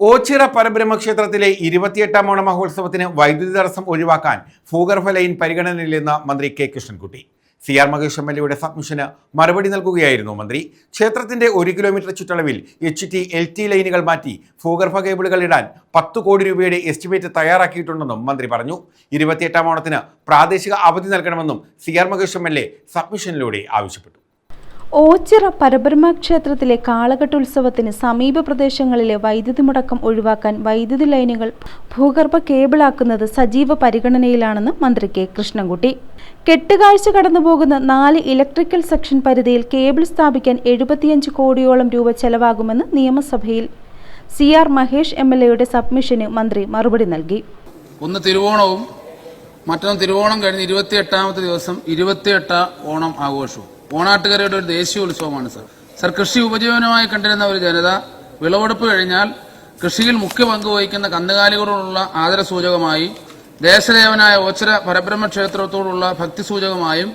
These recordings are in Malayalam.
ഓച്ചിറ പരബ്രഹ്മക്ഷേത്രത്തിലെ 28ാം ഓണ മഹോത്സവത്തിന് വൈദ്യുതി തടസ്സം ഒഴിവാക്കാൻ ഭൂഗർഭ ലൈൻ പരിഗണനയിലെന്ന് മന്ത്രി കെ കൃഷ്ണൻകുട്ടി. CR മഹേഷ് MLAയുടെ സബ്മിഷന് മറുപടി നൽകുകയായിരുന്നു മന്ത്രി. ക്ഷേത്രത്തിന്റെ 1 കിലോമീറ്റർ ചുറ്റളവിൽ HT LT ലൈനുകൾ മാറ്റി ഭൂഗർഭ കേബിളുകൾ ഇടാൻ 10 കോടി രൂപയുടെ എസ്റ്റിമേറ്റ് തയ്യാറാക്കിയിട്ടുണ്ടെന്നും മന്ത്രി പറഞ്ഞു. 28ാം ഓണത്തിന് പ്രാദേശിക അവധി നൽകണമെന്നും CR മഹേഷ് MLA സബ്മിഷനിലൂടെ ആവശ്യപ്പെട്ടു. ഓച്ചിറ പരബ്രഹ്മ ക്ഷേത്രത്തിലെ കാളകെട്ട് ഉത്സവത്തിന് സമീപ പ്രദേശങ്ങളിലെ വൈദ്യുതി മുടക്കം ഒഴിവാക്കാൻ വൈദ്യുതി ലൈനുകൾ ഭൂഗർഭ കേബിളാക്കുന്നത് സജീവ പരിഗണനയിലാണെന്ന് മന്ത്രി കെ കൃഷ്ണൻകുട്ടി. കെട്ടുകാഴ്ച കടന്നുപോകുന്ന 4 ഇലക്ട്രിക്കൽ സെക്ഷൻ പരിധിയിൽ കേബിൾ സ്ഥാപിക്കാൻ 75 കോടിയോളം രൂപ ചെലവാകുമെന്ന് നിയമസഭയിൽ CR മഹേഷ് MLAയുടെ സബ്മിഷന് മന്ത്രി മറുപടി നൽകി. ഒന്ന് തിരുവോണവും മറ്റൊന്ന് തിരുവോണം കഴിഞ്ഞ് 28ാമത്തെ ദിവസം 28 ഓണം ആഘോഷവും. ഓണാട്ടുകരയുടെ ഒരു ദേശീയ ഉത്സവമാണ് സർ. കൃഷി ഉപജീവനമായി കണ്ടിരുന്ന ഒരു ജനത വിളവെടുപ്പ് കഴിഞ്ഞാൽ കൃഷിയിൽ മുഖ്യ പങ്ക് വഹിക്കുന്ന കന്നുകാലികളോടുള്ള ആദരസൂചകമായി, ദേശദേവനായ ഓച്ചിറ പരബ്രഹ്മ ക്ഷേത്രത്തോടുള്ള ഭക്തിസൂചകമായും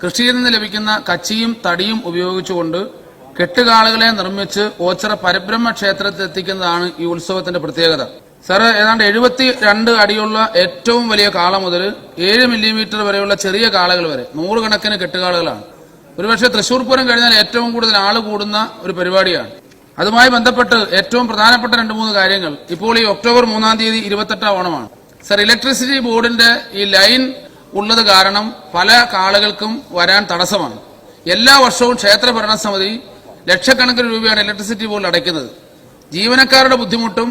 കൃഷിയിൽ നിന്ന് ലഭിക്കുന്ന കച്ചിയും തടിയും ഉപയോഗിച്ചുകൊണ്ട് കെട്ടുകാളുകളെ നിർമ്മിച്ച് ഓച്ചിറ പരബ്രഹ്മ ക്ഷേത്രത്തിൽ എത്തിക്കുന്നതാണ് ഈ ഉത്സവത്തിന്റെ പ്രത്യേകത. സർ, ഏതാണ്ട് 72 അടിയുള്ള ഏറ്റവും വലിയ കാള മുതൽ 7 മില്ലിമീറ്റർ വരെയുള്ള ചെറിയ കാളകൾ വരെ 100 കണക്കിന് കെട്ടുകാളുകളാണ്. ഒരുപക്ഷെ തൃശൂർ പൂരം കഴിഞ്ഞാൽ ഏറ്റവും കൂടുതൽ ആള് കൂടുന്ന ഒരു പരിപാടിയാണ്. അതുമായി ബന്ധപ്പെട്ട് ഏറ്റവും പ്രധാനപ്പെട്ട 2-3 കാര്യങ്ങൾ. ഇപ്പോൾ ഈ ഒക്ടോബർ 3-ാം തീയതി 28 ഓണമാണ് സർ. ഇലക്ട്രിസിറ്റി ബോർഡിന്റെ ഈ ലൈൻ ഉള്ളത് കാരണം പല കാളുകൾക്കും വരാൻ തടസ്സമാണ്. എല്ലാ വർഷവും ക്ഷേത്ര ഭരണസമിതി ലക്ഷക്കണക്കിന് രൂപയാണ് ഇലക്ട്രിസിറ്റി ബോർഡിൽ അടയ്ക്കുന്നത്. ജീവനക്കാരുടെ ബുദ്ധിമുട്ടും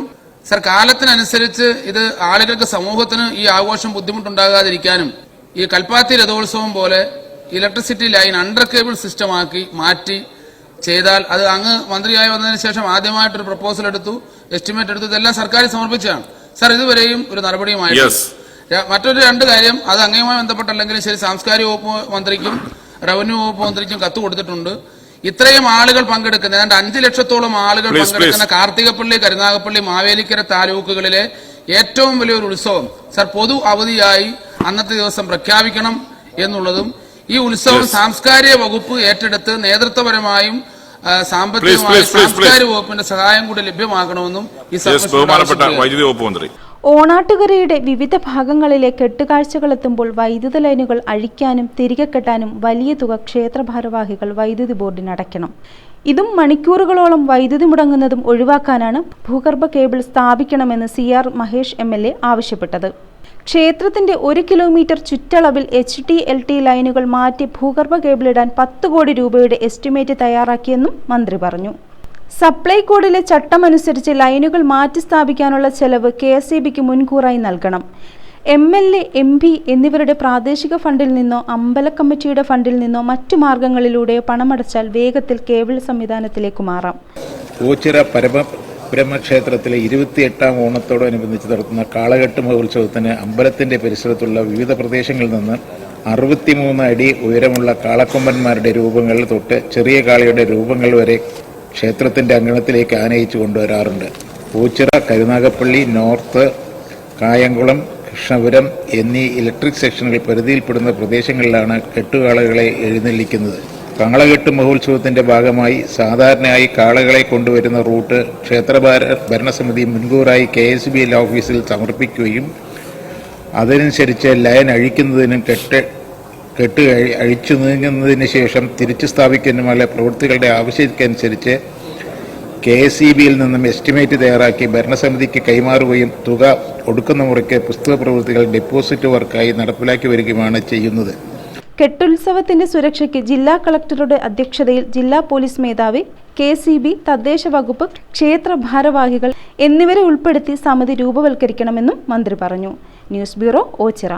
സർ, കാലത്തിനനുസരിച്ച് ഇത് ആളുകൾക്ക് സമൂഹത്തിന് ഈ ആഘോഷം ബുദ്ധിമുട്ടുണ്ടാകാതിരിക്കാനും ഈ കൽപ്പാത്തി രഥോത്സവം പോലെ ഇലക്ട്രിസിറ്റി ലൈൻ അണ്ടർ കേബിൾ സിസ്റ്റമാക്കി മാറ്റി ചെയ്താൽ, അത് അങ്ങ് മന്ത്രിയായി വന്നതിന് ശേഷം ആദ്യമായിട്ടൊരു പ്രപ്പോസൽ എടുത്തു, എസ്റ്റിമേറ്റ് എടുത്തു, ഇതെല്ലാം സർക്കാർ സമർപ്പിച്ചതാണ് സർ. ഇതുവരെയും ഒരു നടപടിയുമായി. മറ്റൊരു 2 കാര്യം, അത് അങ്ങയുമായി ബന്ധപ്പെട്ടല്ലെങ്കിലും ശരി, സാംസ്കാരിക വകുപ്പ് മന്ത്രിക്കും റവന്യൂ വകുപ്പ് മന്ത്രിക്കും കത്ത് കൊടുത്തിട്ടുണ്ട്. ഇത്രയും ആളുകൾ പങ്കെടുക്കുന്ന, ഏതാണ്ട് 5 ലക്ഷത്തോളം ആളുകൾ പങ്കെടുക്കുന്ന കാർത്തികപ്പള്ളി, കരുനാഗപ്പള്ളി, മാവേലിക്കര താലൂക്കുകളിലെ ഏറ്റവും വലിയൊരു ഉത്സവം സർ പൊതു അവധിയായി അന്നത്തെ ദിവസം പ്രഖ്യാപിക്കണം എന്നുള്ളതും, ഈ ഉത്സവം സാംസ്കാരിക വകുപ്പ് ഏറ്റെടുത്ത് നേതൃത്വപരമായും സാമ്പത്തികമായും സാംസ്കാരിക വകുപ്പിന്റെ സഹായം കൂടി ലഭ്യമാക്കണമെന്നും ഈ മന്ത്രി. ഓണാട്ടുകരയുടെ വിവിധ ഭാഗങ്ങളിലെ കെട്ടുകാഴ്ചകളെത്തുമ്പോൾ വൈദ്യുത ലൈനുകൾ അഴിക്കാനും തിരികെ കെട്ടാനും വലിയ തുക ക്ഷേത്ര ഭാരവാഹികൾ വൈദ്യുതി ബോർഡിന് അടയ്ക്കണം. ഇതും മണിക്കൂറുകളോളം വൈദ്യുതി മുടങ്ങുന്നതും ഒഴിവാക്കാനാണ് ഭൂഗർഭ കേബിൾ സ്ഥാപിക്കണമെന്ന് CR മഹേഷ് MLA ആവശ്യപ്പെട്ടത്. ക്ഷേത്രത്തിന്റെ 1 കിലോമീറ്റർ ചുറ്റളവിൽ HT LT ലൈനുകൾ മാറ്റി ഭൂഗർഭ കേബിളിടാൻ 10 കോടി രൂപയുടെ എസ്റ്റിമേറ്റ് തയ്യാറാക്കിയെന്നും മന്ത്രി പറഞ്ഞു. സപ്ലൈ കോഡിലെ ചട്ടമനുസരിച്ച് ലൈനുകൾ മാറ്റി സ്ഥാപിക്കാനുള്ള ചെലവ് KSEBക്ക് മുൻകൂറായി നൽകണം. MLA, MP എന്നിവരുടെ പ്രാദേശിക ഫണ്ടിൽ നിന്നോ അമ്പല കമ്മിറ്റിയുടെ ഫണ്ടിൽ നിന്നോ മറ്റു മാർഗങ്ങളിലൂടെയോ പണമടച്ചാൽ വേഗത്തിൽ കേബിൾ സംവിധാനത്തിലേക്ക് മാറാം. ഓച്ചിറ ബ്രഹ്മക്ഷേത്രത്തിലെ 28ാം ഓണത്തോടനുബന്ധിച്ച് നടത്തുന്ന കാളകെട്ട് മഹോത്സവത്തിന് അമ്പലത്തിന്റെ പരിസരത്തുള്ള വിവിധ പ്രദേശങ്ങളിൽ നിന്ന് 63 അടി ഉയരമുള്ള കാളക്കൊമ്പന്മാരുടെ രൂപങ്ങൾ തൊട്ട് ചെറിയ കാളയുടെ രൂപങ്ങൾ വരെ ക്ഷേത്രത്തിന്റെ അങ്കണത്തിലേക്ക് ആനയിച്ചു കൊണ്ടുവരാറുണ്ട്. ഓച്ചിറ, കരുനാഗപ്പള്ളി, നോർത്ത്, കായംകുളം, കൃഷ്ണപുരം എന്നീ ഇലക്ട്രിക് സെക്ഷനുകൾ പരിധിയിൽപ്പെടുന്ന പ്രദേശങ്ങളിലാണ് കെട്ടുകാളകളെ എഴുന്നള്ളിക്കുന്നത്. കാളകെട്ട് മഹോത്സവത്തിന്റെ ഭാഗമായി സാധാരണയായി കാളകളെ കൊണ്ടുവരുന്ന റൂട്ട് ക്ഷേത്ര ഭരണസമിതി മുൻകൂറായി KSBL ഓഫീസിൽ സമർപ്പിക്കുകയും അതനുസരിച്ച് ലൈൻ അഴിക്കുന്നതിനും കെട്ട് അഴിച്ചു നീങ്ങുന്നതിന് ശേഷം തിരിച്ചു സ്ഥാപിക്കുന്നതിനുമുള്ള പ്രവൃത്തികളുടെ ആവശ്യത്തിനനുസരിച്ച് KSEBയിൽ നിന്നും എസ്റ്റിമേറ്റ് തയ്യാറാക്കി ഭരണസമിതിക്ക് കൈമാറുകയും തുക ഒടുക്കുന്ന മുറയ്ക്ക് പുസ്തക പ്രവൃത്തികൾ ഡെപ്പോസിറ്റ് വർക്കായി നടപ്പിലാക്കി വരികയുമാണ് ചെയ്യുന്നത്. കെട്ടുത്സവത്തിന്റെ സുരക്ഷയ്ക്ക് ജില്ലാ കളക്ടറുടെ അധ്യക്ഷതയിൽ ജില്ലാ പോലീസ് മേധാവി, KSEB, തദ്ദേശ വകുപ്പ്, ക്ഷേത്ര ഭാരവാഹികൾ എന്നിവരെ ഉൾപ്പെടുത്തി സമിതി രൂപവൽക്കരിക്കണമെന്നും മന്ത്രി പറഞ്ഞു. News bureau, Ochira.